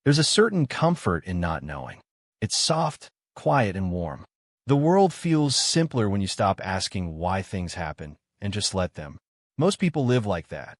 There's a certain comfort in not knowing. It's soft, quiet, and warm. The world feels simpler when you stop asking why things happen and just let them. Most people live like that.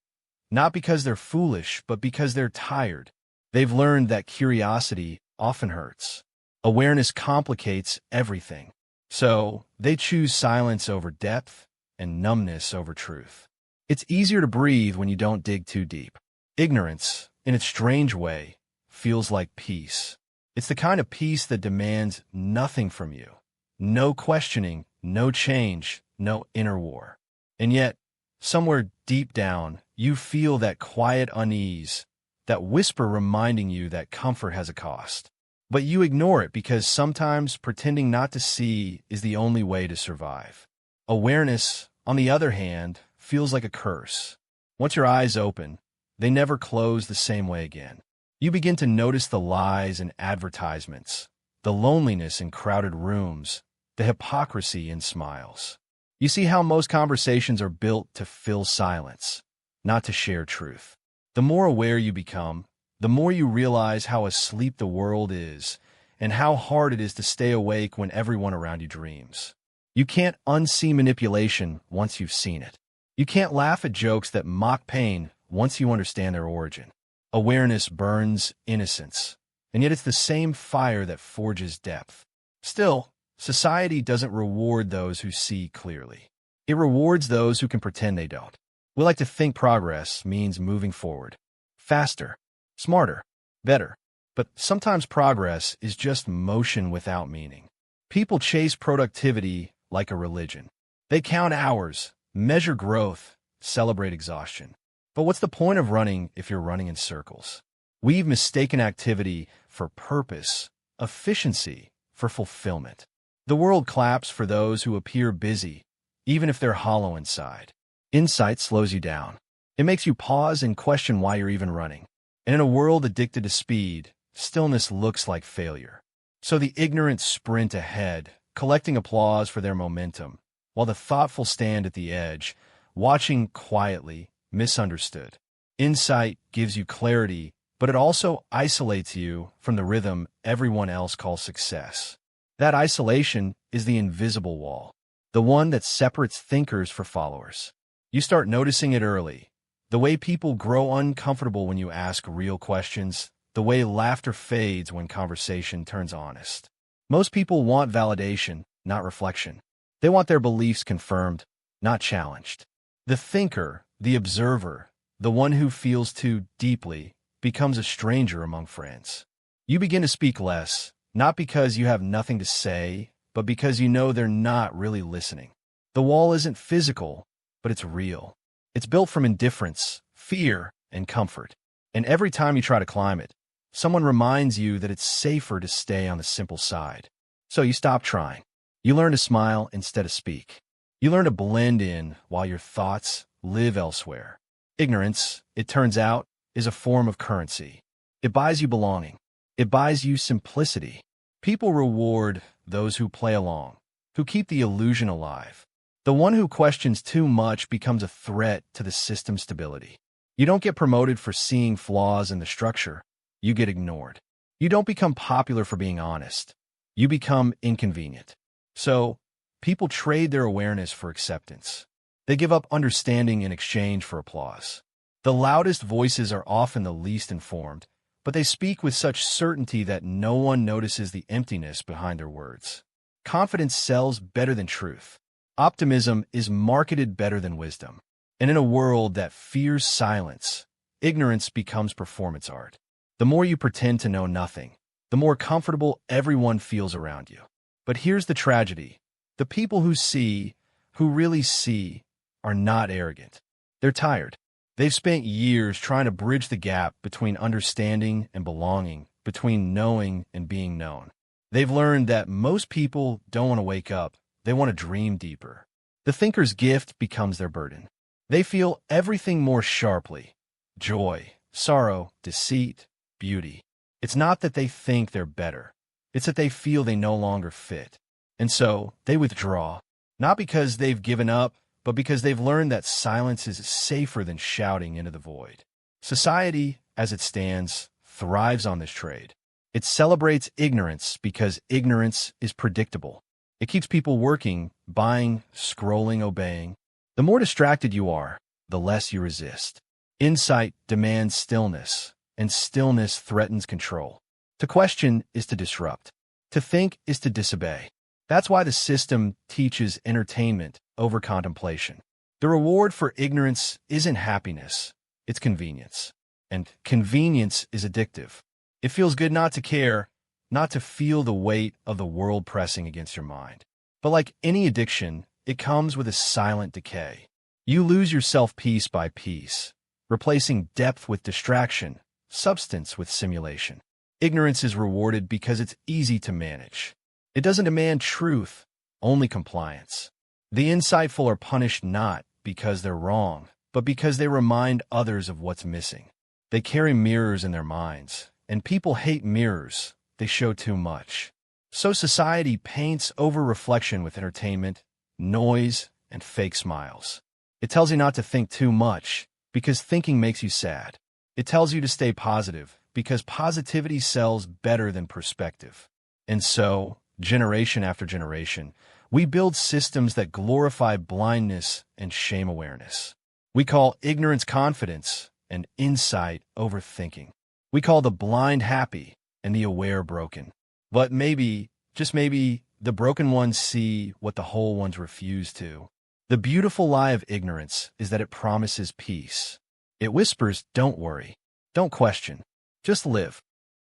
Not because they're foolish, but because they're tired. They've learned that curiosity often hurts. Awareness complicates everything. So they choose silence over depth and numbness over truth. It's easier to breathe when you don't dig too deep. Ignorance, in its strange way, feels like peace. It's the kind of peace that demands nothing from you. No questioning, no change, no inner war. And yet, somewhere deep down, you feel that quiet unease, that whisper reminding you that comfort has a cost. But you ignore it because sometimes pretending not to see is the only way to survive. Awareness, on the other hand, feels like a curse. Once your eyes open, they never close the same way again. You begin to notice the lies in advertisements, the loneliness in crowded rooms, the hypocrisy in smiles. You see how most conversations are built to fill silence, not to share truth. The more aware you become, the more you realize how asleep the world is and how hard it is to stay awake when everyone around you dreams. You can't unsee manipulation once you've seen it. You can't laugh at jokes that mock pain once you understand their origin. Awareness burns innocence, and yet it's the same fire that forges depth. Still, society doesn't reward those who see clearly. It rewards those who can pretend they don't. We like to think progress means moving forward, faster, smarter, better. But sometimes progress is just motion without meaning. People chase productivity like a religion. They count hours, measure growth, celebrate exhaustion. But what's the point of running if you're running in circles? We've mistaken activity for purpose, efficiency for fulfillment. The world claps for those who appear busy, even if they're hollow inside. Insight slows you down. It makes you pause and question why you're even running. And in a world addicted to speed, stillness looks like failure. So the ignorant sprint ahead, collecting applause for their momentum, while the thoughtful stand at the edge, watching quietly, misunderstood. Insight gives you clarity, but it also isolates you from the rhythm everyone else calls success. That isolation is the invisible wall, the one that separates thinkers from followers. You start noticing it early. The way people grow uncomfortable when you ask real questions, the way laughter fades when conversation turns honest. Most people want validation, not reflection. They want their beliefs confirmed, not challenged. The thinker, the observer, the one who feels too deeply, becomes a stranger among friends. You begin to speak less, not because you have nothing to say, but because you know they're not really listening. The wall isn't physical, but it's real. It's built from indifference, fear, and comfort. And every time you try to climb it, someone reminds you that it's safer to stay on the simple side. So you stop trying. You learn to smile instead of speak. You learn to blend in while your thoughts live elsewhere. Ignorance, it turns out, is a form of currency. It buys you belonging. It buys you simplicity. People reward those who play along, who keep the illusion alive. The one who questions too much becomes a threat to the system's stability. You don't get promoted for seeing flaws in the structure. You get ignored. You don't become popular for being honest. You become inconvenient. So, people trade their awareness for acceptance. They give up understanding in exchange for applause. The loudest voices are often the least informed, but they speak with such certainty that no one notices the emptiness behind their words. Confidence sells better than truth. Optimism is marketed better than wisdom. And in a world that fears silence, ignorance becomes performance art. The more you pretend to know nothing, the more comfortable everyone feels around you. But here's the tragedy. The people who see, who really see, are not arrogant. They're tired. They've spent years trying to bridge the gap between understanding and belonging, between knowing and being known. They've learned that most people don't want to wake up. They want to dream deeper. The thinker's gift becomes their burden. They feel everything more sharply. Joy, sorrow, deceit, beauty. It's not that they think they're better. It's that they feel they no longer fit. And so they withdraw, not because they've given up, but because they've learned that silence is safer than shouting into the void. Society, as it stands, thrives on this trade. It celebrates ignorance because ignorance is predictable. It keeps people working, buying, scrolling, obeying. The more distracted you are, the less you resist. Insight demands stillness, and stillness threatens control. To question is to disrupt. To think is to disobey. That's why the system teaches entertainment over contemplation. The reward for ignorance isn't happiness, it's convenience. And convenience is addictive. It feels good not to care, not to feel the weight of the world pressing against your mind. But like any addiction, it comes with a silent decay. You lose yourself piece by piece, replacing depth with distraction, substance with simulation. Ignorance is rewarded because it's easy to manage. It doesn't demand truth, only compliance. The insightful are punished not because they're wrong, but because they remind others of what's missing. They carry mirrors in their minds, and people hate mirrors. They show too much. So society paints over reflection with entertainment, noise, and fake smiles. It tells you not to think too much, because thinking makes you sad. It tells you to stay positive, because positivity sells better than perspective. And so, generation after generation, we build systems that glorify blindness and shame awareness. We call ignorance confidence and insight overthinking. We call the blind happy and the aware broken. But maybe, just maybe, the broken ones see what the whole ones refuse to. The beautiful lie of ignorance is that it promises peace. It whispers, don't worry, don't question, just live.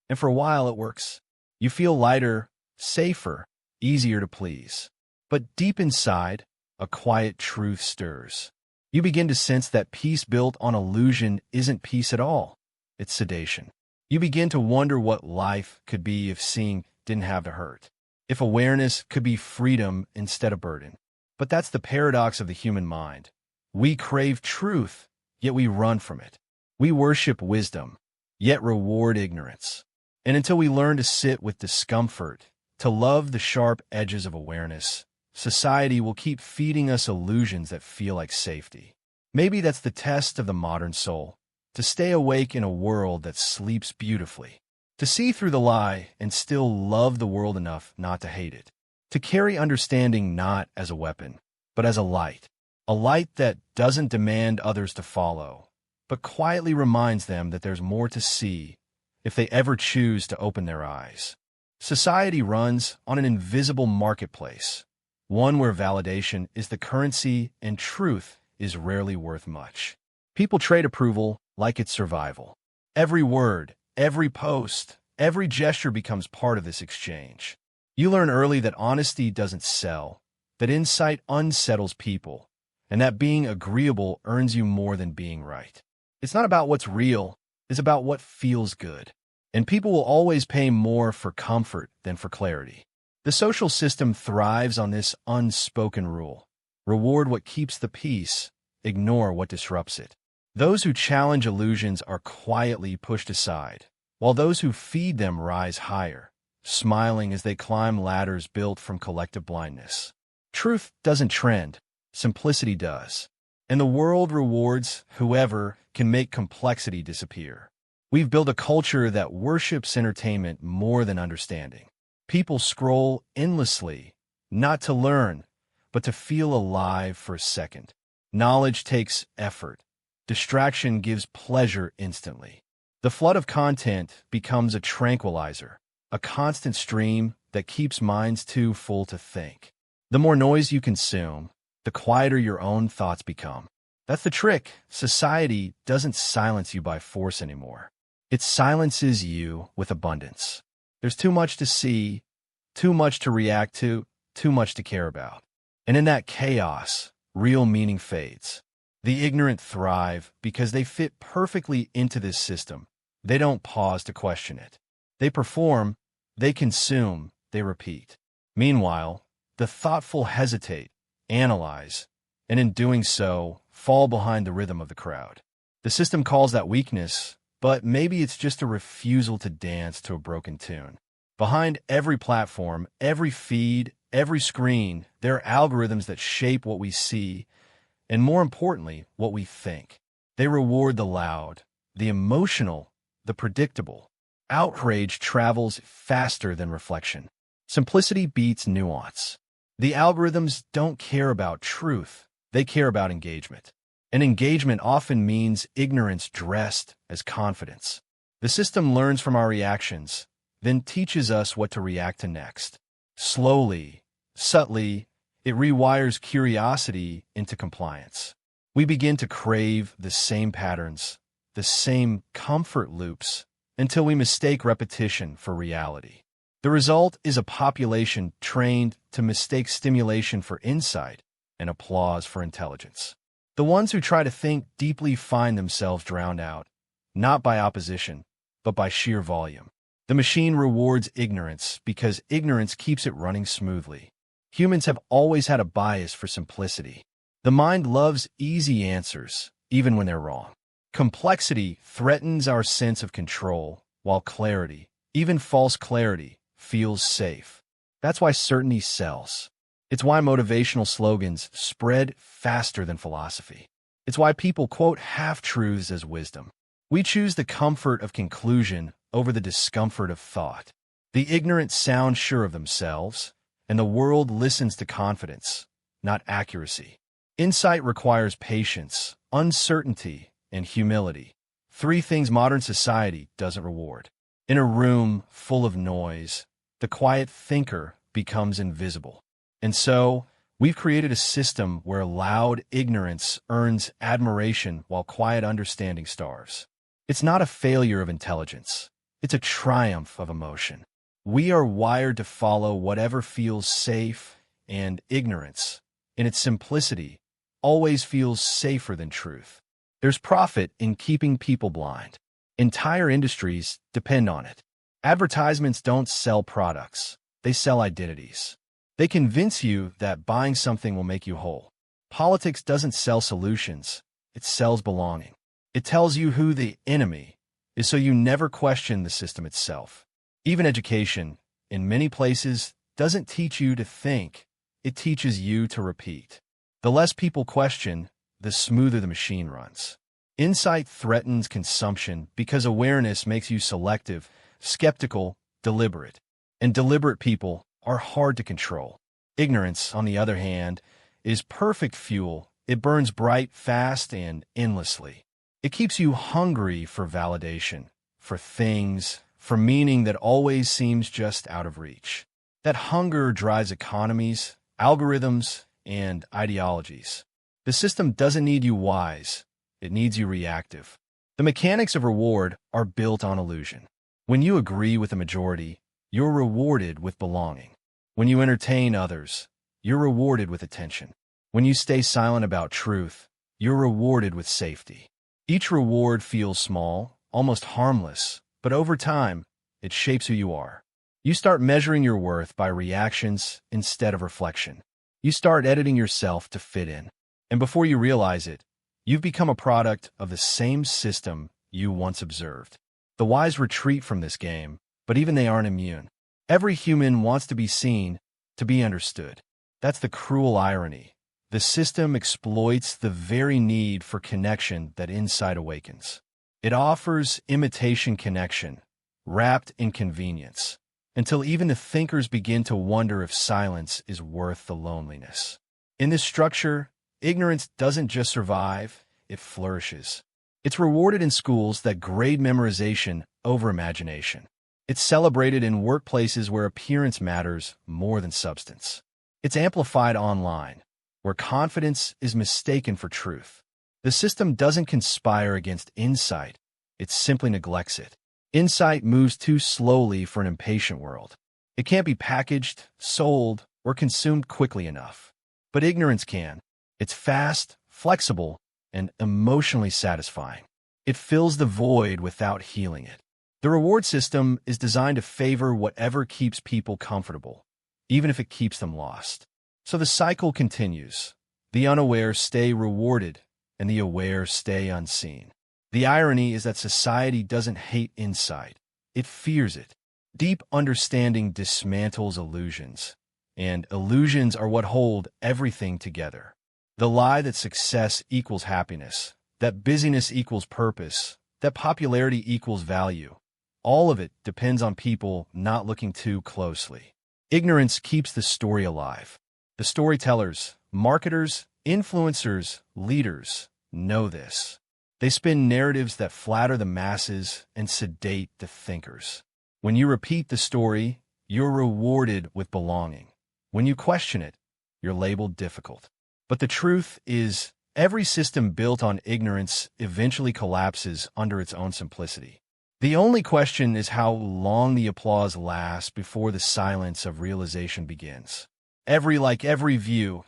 And for a while it works. You feel lighter, safer, easier to please. But deep inside, a quiet truth stirs. You begin to sense that peace built on illusion isn't peace at all. It's sedation. You begin to wonder what life could be if seeing didn't have to hurt. If awareness could be freedom instead of burden. But that's the paradox of the human mind. We crave truth, yet we run from it. We worship wisdom, yet reward ignorance. And until we learn to sit with discomfort, to love the sharp edges of awareness, society will keep feeding us illusions that feel like safety. Maybe that's the test of the modern soul, to stay awake in a world that sleeps beautifully, to see through the lie and still love the world enough not to hate it, to carry understanding not as a weapon, but as a light that doesn't demand others to follow, but quietly reminds them that there's more to see if they ever choose to open their eyes. Society runs on an invisible marketplace, one where validation is the currency and truth is rarely worth much. People trade approval like it's survival. Every word, every post, every gesture becomes part of this exchange. You learn early that honesty doesn't sell, that insight unsettles people, and that being agreeable earns you more than being right. It's not about what's real, it's about what feels good. And people will always pay more for comfort than for clarity. The social system thrives on this unspoken rule. Reward what keeps the peace, ignore what disrupts it. Those who challenge illusions are quietly pushed aside, while those who feed them rise higher, smiling as they climb ladders built from collective blindness. Truth doesn't trend, simplicity does. And the world rewards whoever can make complexity disappear. We've built a culture that worships entertainment more than understanding. People scroll endlessly, not to learn, but to feel alive for a second. Knowledge takes effort. Distraction gives pleasure instantly. The flood of content becomes a tranquilizer, a constant stream that keeps minds too full to think. The more noise you consume, the quieter your own thoughts become. That's the trick. Society doesn't silence you by force anymore. It silences you with abundance. There's too much to see, too much to react to, too much to care about. And in that chaos, real meaning fades. The ignorant thrive because they fit perfectly into this system. They don't pause to question it. They perform, they consume, they repeat. Meanwhile, the thoughtful hesitate, analyze, and in doing so, fall behind the rhythm of the crowd. The system calls that weakness, but maybe it's just a refusal to dance to a broken tune. Behind every platform, every feed, every screen, there are algorithms that shape what we see, and more importantly, what we think. They reward the loud, the emotional, the predictable. outrage travels faster than reflection. Simplicity beats nuance. The algorithms don't care about truth, they care about engagement. And engagement often means ignorance dressed as confidence. The system learns from our reactions, then teaches us what to react to next. Slowly, subtly, it rewires curiosity into compliance. We begin to crave the same patterns, the same comfort loops, until we mistake repetition for reality. The result is a population trained to mistake stimulation for insight and applause for intelligence. The ones who try to think deeply find themselves drowned out, not by opposition, but by sheer volume. The machine rewards ignorance because ignorance keeps it running smoothly. Humans have always had a bias for simplicity. The mind loves easy answers, even when they're wrong. Complexity threatens our sense of control, while clarity, even false clarity, feels safe. That's why certainty sells. It's why motivational slogans spread faster than philosophy. It's why people quote half-truths as wisdom. We choose the comfort of conclusion over the discomfort of thought. The ignorant sound sure of themselves, and the world listens to confidence, not accuracy. Insight requires patience, uncertainty, and humility. Three things modern society doesn't reward. In a room full of noise, the quiet thinker becomes invisible. And so, we've created a system where loud ignorance earns admiration while quiet understanding starves. It's not a failure of intelligence. It's a triumph of emotion. We are wired to follow whatever feels safe, and ignorance, in its simplicity, always feels safer than truth. There's profit in keeping people blind. Entire industries depend on it. Advertisements don't sell products. They sell identities. They convince you that buying something will make you whole. Politics doesn't sell solutions. It sells belonging. It tells you who the enemy is so you never question the system itself. Even education, in many places, doesn't teach you to think. It teaches you to repeat. The less people question, the smoother the machine runs. Insight threatens consumption because awareness makes you selective, skeptical, deliberate. And deliberate people are hard to control. Ignorance, on the other hand, is perfect fuel. It burns bright, fast, and endlessly. It keeps you hungry for validation, for things, for meaning that always seems just out of reach. That hunger drives economies, algorithms, and ideologies. The system doesn't need you wise. It needs you reactive. The mechanics of reward are built on illusion. When you agree with the majority, you're rewarded with belonging. When you entertain others, you're rewarded with attention. When you stay silent about truth, you're rewarded with safety. Each reward feels small, almost harmless, but over time, it shapes who you are. You start measuring your worth by reactions instead of reflection. You start editing yourself to fit in. And before you realize it, you've become a product of the same system you once observed. The wise retreat from this game, but even they aren't immune. Every human wants to be seen, to be understood. That's the cruel irony. The system exploits the very need for connection that insight awakens. It offers imitation connection, wrapped in convenience, until even the thinkers begin to wonder if silence is worth the loneliness. In this structure, ignorance doesn't just survive, it flourishes. It's rewarded in schools that grade memorization over imagination. It's celebrated in workplaces where appearance matters more than substance. It's amplified online, where confidence is mistaken for truth. The system doesn't conspire against insight, it simply neglects it. Insight moves too slowly for an impatient world. It can't be packaged, sold, or consumed quickly enough. But ignorance can. It's fast, flexible, and emotionally satisfying. It fills the void without healing it. The reward system is designed to favor whatever keeps people comfortable, even if it keeps them lost. So the cycle continues. The unaware stay rewarded, and the aware stay unseen. The irony is that society doesn't hate insight. It fears it. Deep understanding dismantles illusions, and illusions are what hold everything together. The lie that success equals happiness, that busyness equals purpose, that popularity equals value, All of it depends on people not looking too closely. Ignorance keeps the story alive. The storytellers, marketers, influencers, leaders know this. They spin narratives that flatter the masses and sedate the thinkers. When you repeat the story, you're rewarded with belonging. When you question it, you're labeled difficult. But the truth is, every system built on ignorance eventually collapses under its own simplicity. The only question is how long the applause lasts before the silence of realization begins. Every view,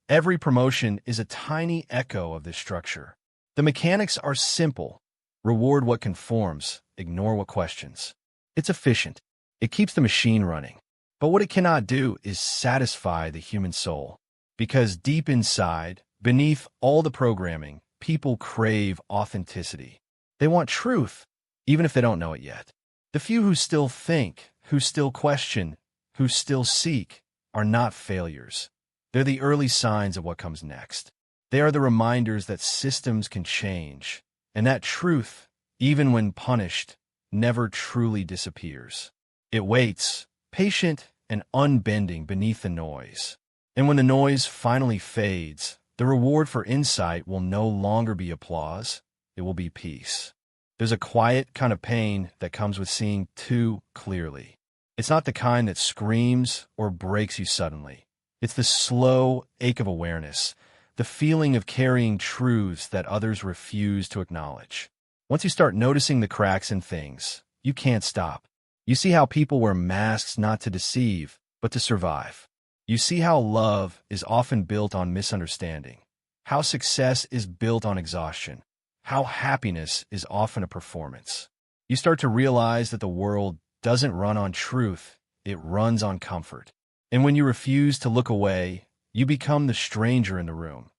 every promotion is a tiny echo of this structure. The mechanics are simple. Reward what conforms, ignore what questions. It's efficient. It keeps the machine running. But what it cannot do is satisfy the human soul. Because deep inside, beneath all the programming, people crave authenticity. They want truth, even if they don't know it yet. The few who still think, who still question, who still seek, are not failures. They're the early signs of what comes next. They are the reminders that systems can change, and that truth, even when punished, never truly disappears. It waits, patient and unbending beneath the noise. And when the noise finally fades, the reward for insight will no longer be applause, it will be peace. There's a quiet kind of pain that comes with seeing too clearly. It's not the kind that screams or breaks you suddenly. It's the slow ache of awareness, the feeling of carrying truths that others refuse to acknowledge. Once you start noticing the cracks in things, you can't stop. You see how people wear masks not to deceive, but to survive. You see how love is often built on misunderstanding, how success is built on exhaustion, how happiness is often a performance. You start to realize that the world doesn't run on truth, it runs on comfort. And when you refuse to look away, you become the stranger in the room,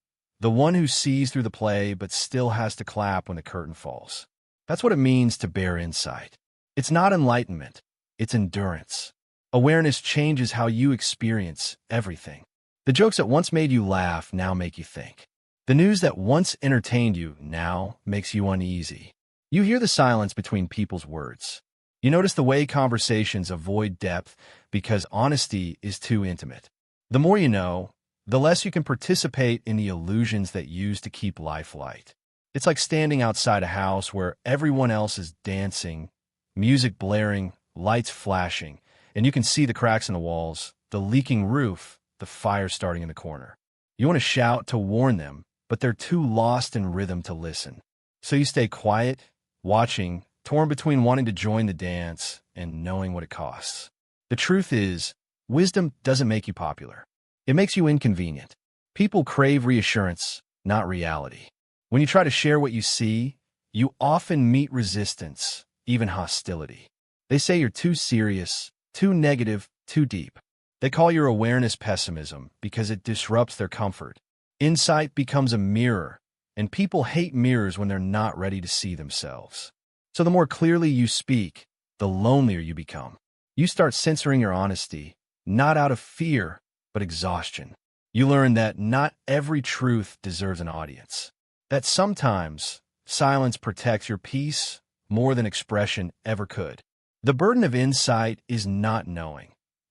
the one who sees through the play but still has to clap when the curtain falls. That's what it means to bear insight. It's not enlightenment, it's endurance. Awareness changes how you experience everything. The jokes that once made you laugh now make you think. The news that once entertained you now makes you uneasy. You hear the silence between people's words. You notice the way conversations avoid depth because honesty is too intimate. The more you know, the less you can participate in the illusions that use to keep life light. It's like standing outside a house where everyone else is dancing, music blaring, lights flashing, and you can see the cracks in the walls, the leaking roof, the fire starting in the corner. You want to shout to warn them, but they're too lost in rhythm to listen. So you stay quiet, watching, torn between wanting to join the dance and knowing what it costs. The truth is, wisdom doesn't make you popular. It makes you inconvenient. People crave reassurance, not reality. When you try to share what you see, you often meet resistance, even hostility. They say you're too serious, too negative, too deep. They call your awareness pessimism because it disrupts their comfort. Insight becomes a mirror, and people hate mirrors when they're not ready to see themselves. So the more clearly you speak, the lonelier you become. You start censoring your honesty, not out of fear, but exhaustion. You learn that not every truth deserves an audience. That sometimes silence protects your peace more than expression ever could. The burden of insight is not knowing.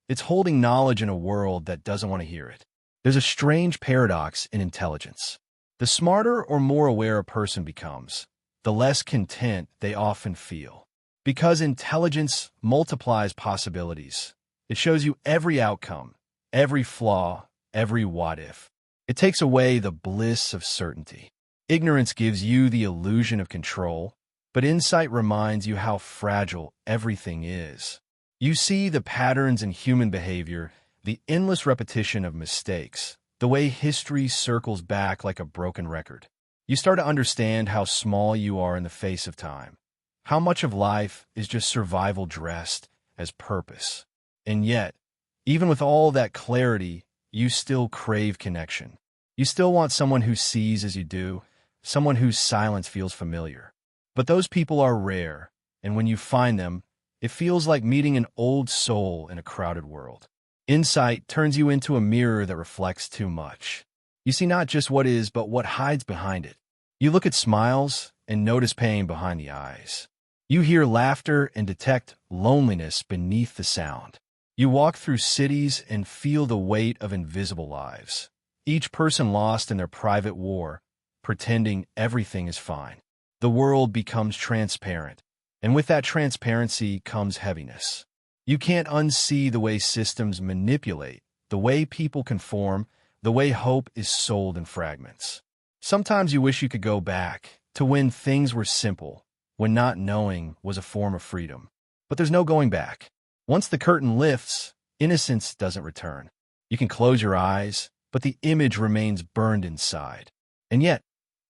It's holding knowledge in a world that doesn't want to hear it. There's a strange paradox in intelligence. The smarter or more aware a person becomes, the less content they often feel. Because intelligence multiplies possibilities. It shows you every outcome, every flaw, every what-if. It takes away the bliss of certainty. Ignorance gives you the illusion of control, but insight reminds you how fragile everything is. You see the patterns in human behavior, the endless repetition of mistakes, the way history circles back like a broken record. You start to understand how small you are in the face of time, how much of life is just survival dressed as purpose. And yet, even with all that clarity, you still crave connection. You still want someone who sees as you do, someone whose silence feels familiar. But those people are rare, and when you find them, it feels like meeting an old soul in a crowded world. Insight turns you into a mirror that reflects too much. You see not just what is, but what hides behind it. You look at smiles and notice pain behind the eyes. You hear laughter and detect loneliness beneath the sound. You walk through cities and feel the weight of invisible lives, each person lost in their private war, pretending everything is fine. The world becomes transparent, and with that transparency comes heaviness. You can't unsee the way systems manipulate, the way people conform, the way hope is sold in fragments. Sometimes you wish you could go back to when things were simple, when not knowing was a form of freedom. But there's no going back. Once the curtain lifts, innocence doesn't return. You can close your eyes, but the image remains burned inside. And yet,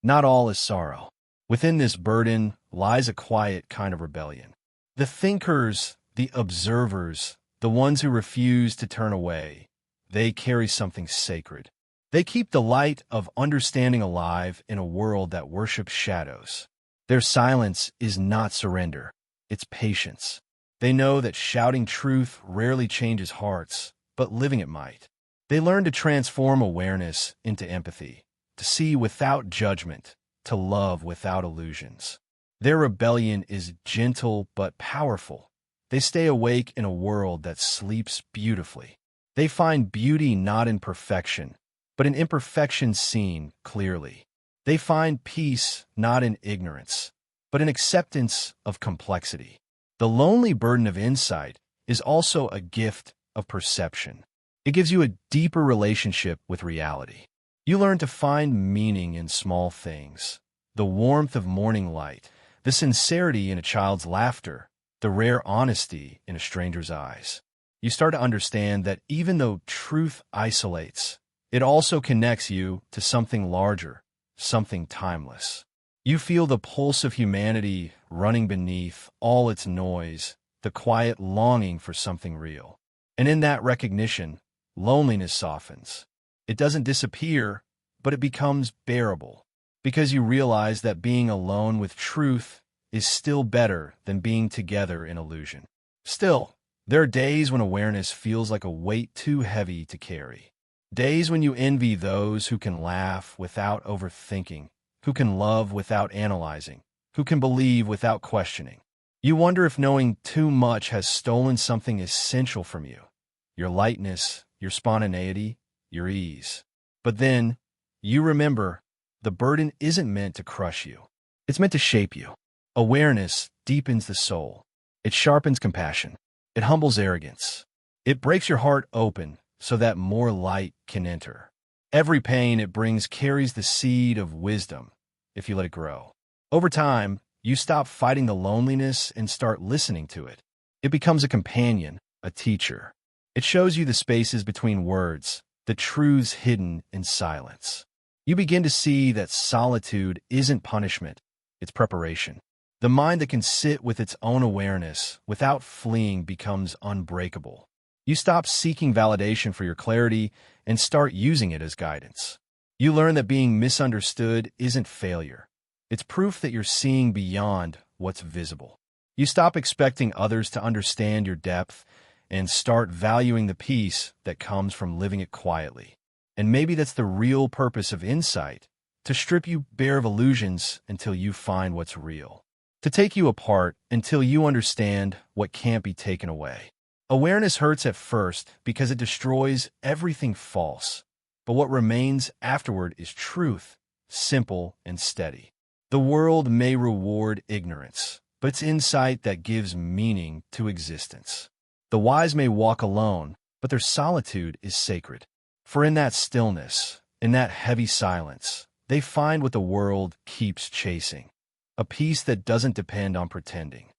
not all is sorrow. Within this burden lies a quiet kind of rebellion. The thinkers, the observers, the ones who refuse to turn away, they carry something sacred. They keep the light of understanding alive in a world that worships shadows. Their silence is not surrender, it's patience. They know that shouting truth rarely changes hearts, but living it might. They learn to transform awareness into empathy, to see without judgment, to love without illusions. Their rebellion is gentle but powerful. They stay awake in a world that sleeps beautifully. They find beauty not in perfection, but in imperfection seen clearly. They find peace not in ignorance, but in acceptance of complexity. The lonely burden of insight is also a gift of perception. It gives you a deeper relationship with reality. You learn to find meaning in small things, the warmth of morning light, the sincerity in a child's laughter, the rare honesty in a stranger's eyes. You start to understand that even though truth isolates, it also connects you to something larger, something timeless. You feel the pulse of humanity running beneath all its noise, the quiet longing for something real. And in that recognition, loneliness softens. It doesn't disappear, but it becomes bearable, because you realize that being alone with truth is still better than being together in illusion. Still, there are days when awareness feels like a weight too heavy to carry. Days when you envy those who can laugh without overthinking, who can love without analyzing, who can believe without questioning. You wonder if knowing too much has stolen something essential from you, your lightness, your spontaneity, your ease. But then, you remember, the burden isn't meant to crush you. It's meant to shape you. Awareness deepens the soul. It sharpens compassion. It humbles arrogance. It breaks your heart open so that more light can enter. Every pain it brings carries the seed of wisdom, if you let it grow. Over time, you stop fighting the loneliness and start listening to it. It becomes a companion, a teacher. It shows you the spaces between words, the truths hidden in silence. You begin to see that solitude isn't punishment, it's preparation. The mind that can sit with its own awareness without fleeing becomes unbreakable. You stop seeking validation for your clarity and start using it as guidance. You learn that being misunderstood isn't failure. It's proof that you're seeing beyond what's visible. You stop expecting others to understand your depth and start valuing the peace that comes from living it quietly. And maybe that's the real purpose of insight, to strip you bare of illusions until you find what's real. To take you apart until you understand what can't be taken away. Awareness hurts at first because it destroys everything false, but what remains afterward is truth, simple and steady. The world may reward ignorance, but it's insight that gives meaning to existence. The wise may walk alone, but their solitude is sacred. For in that stillness, in that heavy silence, they find what the world keeps chasing. A peace that doesn't depend on pretending.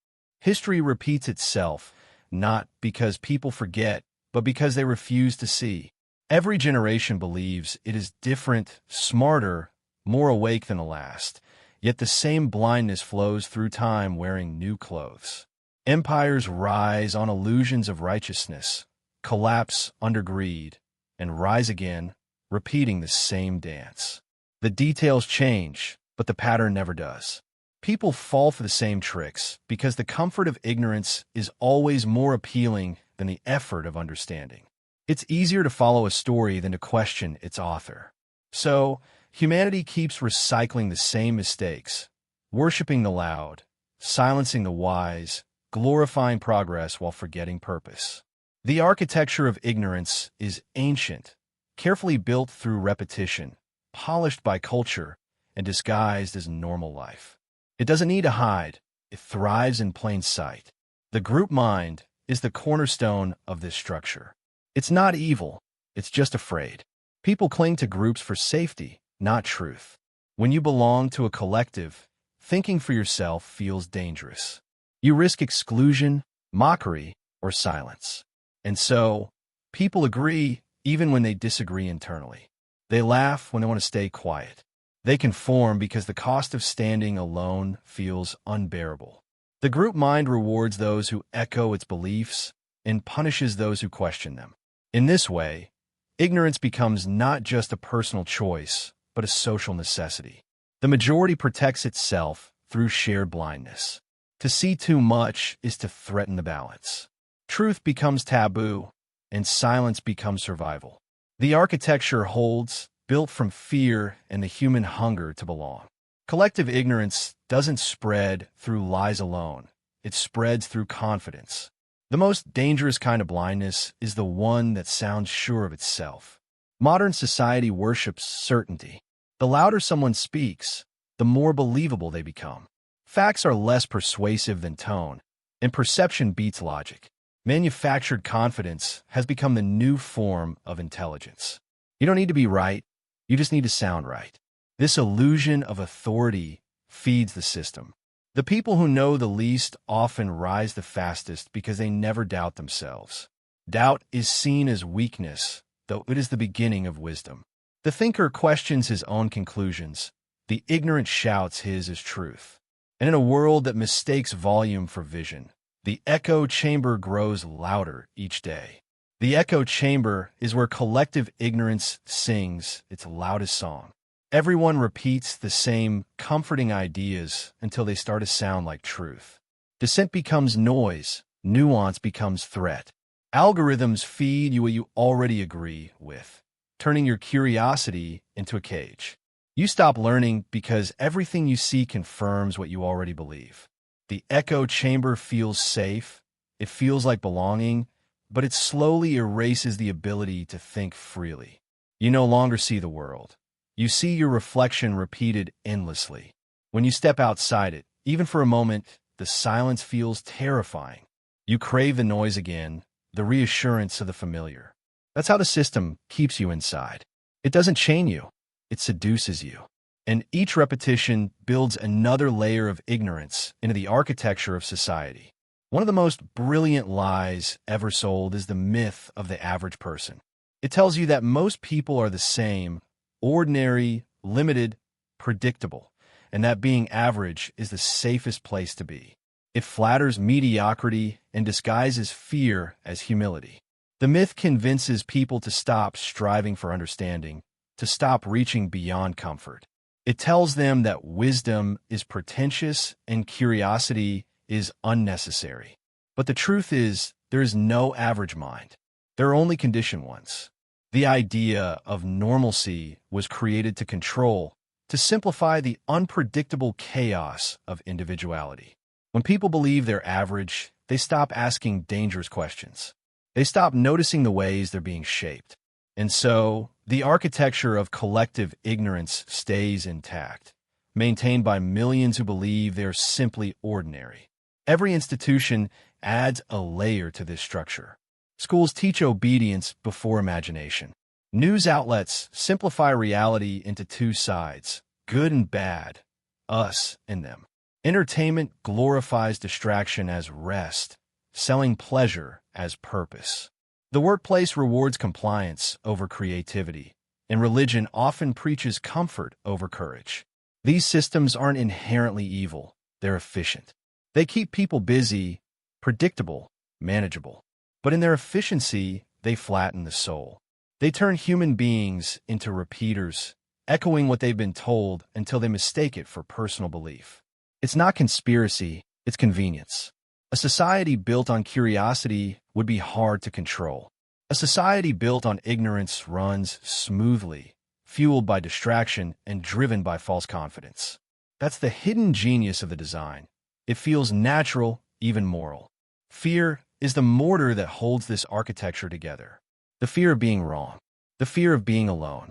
History repeats itself, not because people forget, but because they refuse to see. Every generation believes it is different, smarter, more awake than the last, yet the same blindness flows through time wearing new clothes. Empires rise on illusions of righteousness, collapse under greed, and rise again, repeating the same dance. The details change, but the pattern never does. People fall for the same tricks because the comfort of ignorance is always more appealing than the effort of understanding. It's easier to follow a story than to question its author. So, humanity keeps recycling the same mistakes, worshiping the loud, silencing the wise, glorifying progress while forgetting purpose. The architecture of ignorance is ancient, carefully built through repetition, polished by culture, and disguised as normal life. It doesn't need to hide. It thrives in plain sight. The group mind is the cornerstone of this structure. It's not evil. It's just afraid. People cling to groups for safety, not truth. When you belong to a collective, thinking for yourself feels dangerous. You risk exclusion, mockery, or silence. And so, people agree even when they disagree internally. They laugh when they want to stay quiet. They conform because the cost of standing alone feels unbearable. The group mind rewards those who echo its beliefs and punishes those who question them. In this way, ignorance becomes not just a personal choice, but a social necessity. The majority protects itself through shared blindness. To see too much is to threaten the balance. Truth becomes taboo, and silence becomes survival. The architecture holds, built from fear and the human hunger to belong. Collective ignorance doesn't spread through lies alone. It spreads through confidence. The most dangerous kind of blindness is the one that sounds sure of itself. Modern society worships certainty. The louder someone speaks, the more believable they become. Facts are less persuasive than tone, and perception beats logic. Manufactured confidence has become the new form of intelligence. You don't need to be right, you just need to sound right. This illusion of authority feeds the system. The people who know the least often rise the fastest because they never doubt themselves. Doubt is seen as weakness, though it is the beginning of wisdom. The thinker questions his own conclusions. The ignorant shouts his as truth. And in a world that mistakes volume for vision, the echo chamber grows louder each day. The echo chamber is where collective ignorance sings its loudest song. Everyone repeats the same comforting ideas until they start to sound like truth. Dissent becomes noise, nuance becomes threat. Algorithms feed you what you already agree with, turning your curiosity into a cage. You stop learning because everything you see confirms what you already believe. The echo chamber feels safe, it feels like belonging, but it slowly erases the ability to think freely. You no longer see the world. You see your reflection repeated endlessly. When you step outside it, even for a moment, the silence feels terrifying. You crave the noise again, the reassurance of the familiar. That's how the system keeps you inside. It doesn't chain you, it seduces you. And each repetition builds another layer of ignorance into the architecture of society. One of the most brilliant lies ever sold is the myth of the average person. It tells you that most people are the same, ordinary, limited, predictable, and that being average is the safest place to be. It flatters mediocrity and disguises fear as humility. The myth convinces people to stop striving for understanding, to stop reaching beyond comfort. It tells them that wisdom is pretentious and curiosity is unnecessary. But the truth is, there is no average mind. There are only conditioned ones. The idea of normalcy was created to control, to simplify the unpredictable chaos of individuality. When people believe they're average, they stop asking dangerous questions. They stop noticing the ways they're being shaped. And so, the architecture of collective ignorance stays intact, maintained by millions who believe they're simply ordinary. Every institution adds a layer to this structure. Schools teach obedience before imagination. News outlets simplify reality into two sides, good and bad, us and them. Entertainment glorifies distraction as rest, selling pleasure as purpose. The workplace rewards compliance over creativity, and religion often preaches comfort over courage. These systems aren't inherently evil, they're efficient. They keep people busy, predictable, manageable. But in their efficiency, they flatten the soul. They turn human beings into repeaters, echoing what they've been told until they mistake it for personal belief. It's not conspiracy, it's convenience. A society built on curiosity would be hard to control. A society built on ignorance runs smoothly, fueled by distraction and driven by false confidence. That's the hidden genius of the design. It feels natural, even moral. Fear is the mortar that holds this architecture together. The fear of being wrong, the fear of being alone,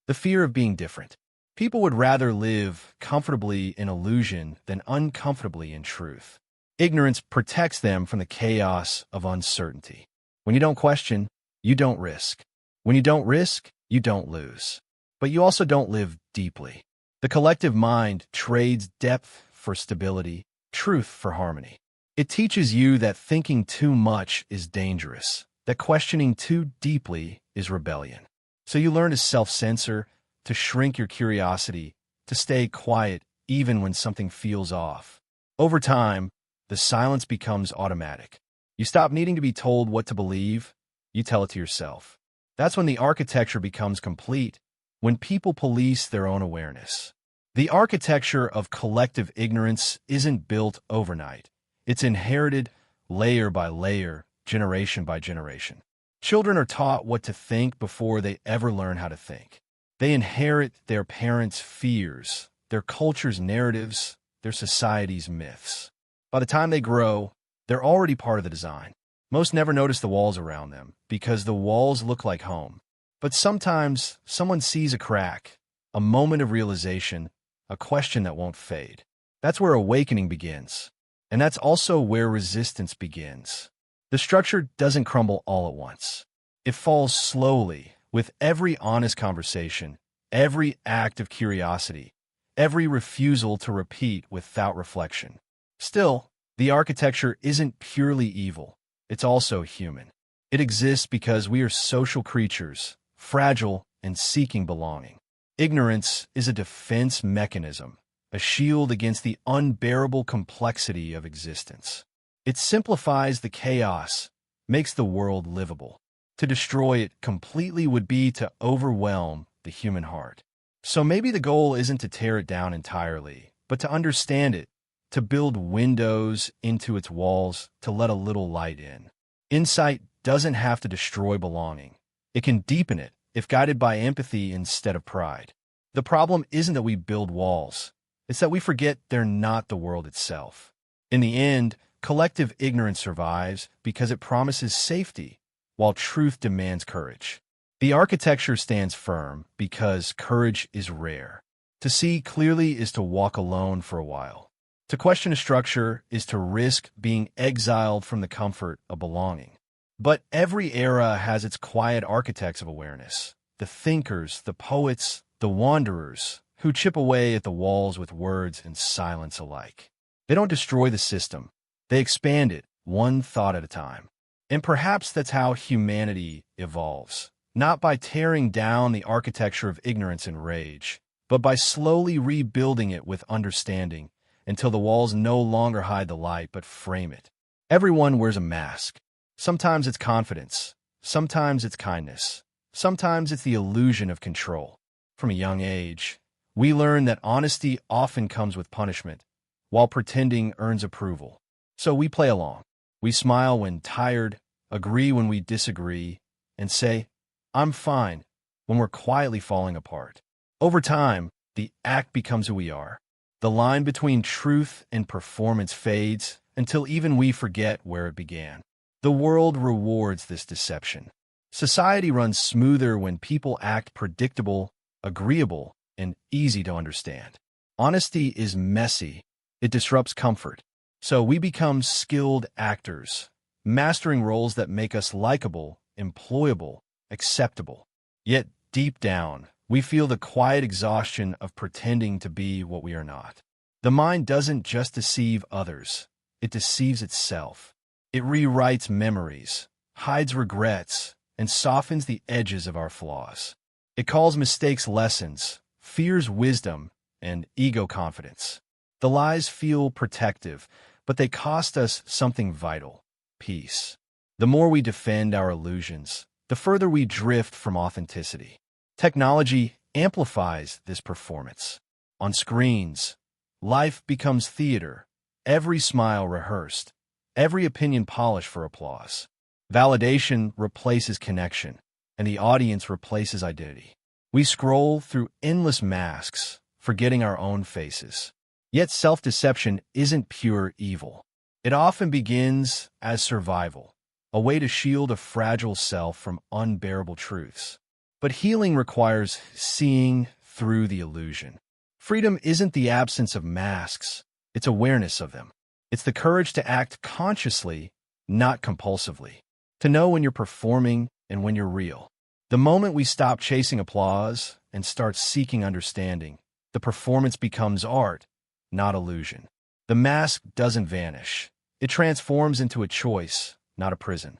the fear of being different. People would rather live comfortably in illusion than uncomfortably in truth. Ignorance protects them from the chaos of uncertainty. When you don't question, you don't risk. When you don't risk, you don't lose. But you also don't live deeply. The collective mind trades depth for stability, truth for harmony. It teaches you that thinking too much is dangerous, that questioning too deeply is rebellion. So you learn to self-censor, to shrink your curiosity, to stay quiet even when something feels off. Over time, the silence becomes automatic. You stop needing to be told what to believe, you tell it to yourself. That's when the architecture becomes complete, when people police their own awareness. The architecture of collective ignorance isn't built overnight. It's inherited layer by layer, generation by generation. Children are taught what to think before they ever learn how to think. They inherit their parents' fears, their culture's narratives, their society's myths. By the time they grow, they're already part of the design. Most never notice the walls around them because the walls look like home. But sometimes someone sees a crack, a moment of realization, a question that won't fade. That's where awakening begins. And that's also where resistance begins. The structure doesn't crumble all at once. It falls slowly, with every honest conversation, every act of curiosity, every refusal to repeat without reflection. Still, the architecture isn't purely evil. It's also human. It exists because we are social creatures, fragile and seeking belonging. Ignorance is a defense mechanism, a shield against the unbearable complexity of existence. It simplifies the chaos, makes the world livable. To destroy it completely would be to overwhelm the human heart. So maybe the goal isn't to tear it down entirely, but to understand it, to build windows into its walls, to let a little light in. Insight doesn't have to destroy belonging. It can deepen it if guided by empathy instead of pride. The problem isn't that we build walls. It's that we forget they're not the world itself. In the end, collective ignorance survives because it promises safety, while truth demands courage. The architecture stands firm because courage is rare. To see clearly is to walk alone for a while. To question a structure is to risk being exiled from the comfort of belonging. But every era has its quiet architects of awareness, the thinkers, the poets, the wanderers, who chip away at the walls with words and silence alike. They don't destroy the system. They expand it, one thought at a time. And perhaps that's how humanity evolves, not by tearing down the architecture of ignorance and rage, but by slowly rebuilding it with understanding until the walls no longer hide the light but frame it. Everyone wears a mask. Sometimes it's confidence. Sometimes it's kindness. Sometimes it's the illusion of control. From a young age, we learn that honesty often comes with punishment, while pretending earns approval. So we play along. We smile when tired, agree when we disagree, and say, "I'm fine," when we're quietly falling apart. Over time, the act becomes who we are. The line between truth and performance fades until even we forget where it began. The world rewards this deception. Society runs smoother when people act predictable, agreeable, and easy to understand. Honesty is messy. It disrupts comfort. So we become skilled actors, mastering roles that make us likable, employable, acceptable. Yet deep down, we feel the quiet exhaustion of pretending to be what we are not. The mind doesn't just deceive others. It deceives itself. It rewrites memories, hides regrets, and softens the edges of our flaws. It calls mistakes lessons, fears wisdom, and ego confidence. The lies feel protective, but they cost us something vital: peace. The more we defend our illusions, the further we drift from authenticity. Technology amplifies this performance. On screens, life becomes theater, every smile rehearsed, every opinion polished for applause. Validation replaces connection, and the audience replaces identity. We scroll through endless masks, forgetting our own faces. Yet self-deception isn't pure evil. It often begins as survival, a way to shield a fragile self from unbearable truths. But healing requires seeing through the illusion. Freedom isn't the absence of masks, it's awareness of them. It's the courage to act consciously, not compulsively. To know when you're performing and when you're real. The moment we stop chasing applause and start seeking understanding, the performance becomes art, not illusion. The mask doesn't vanish. It transforms into a choice, not a prison.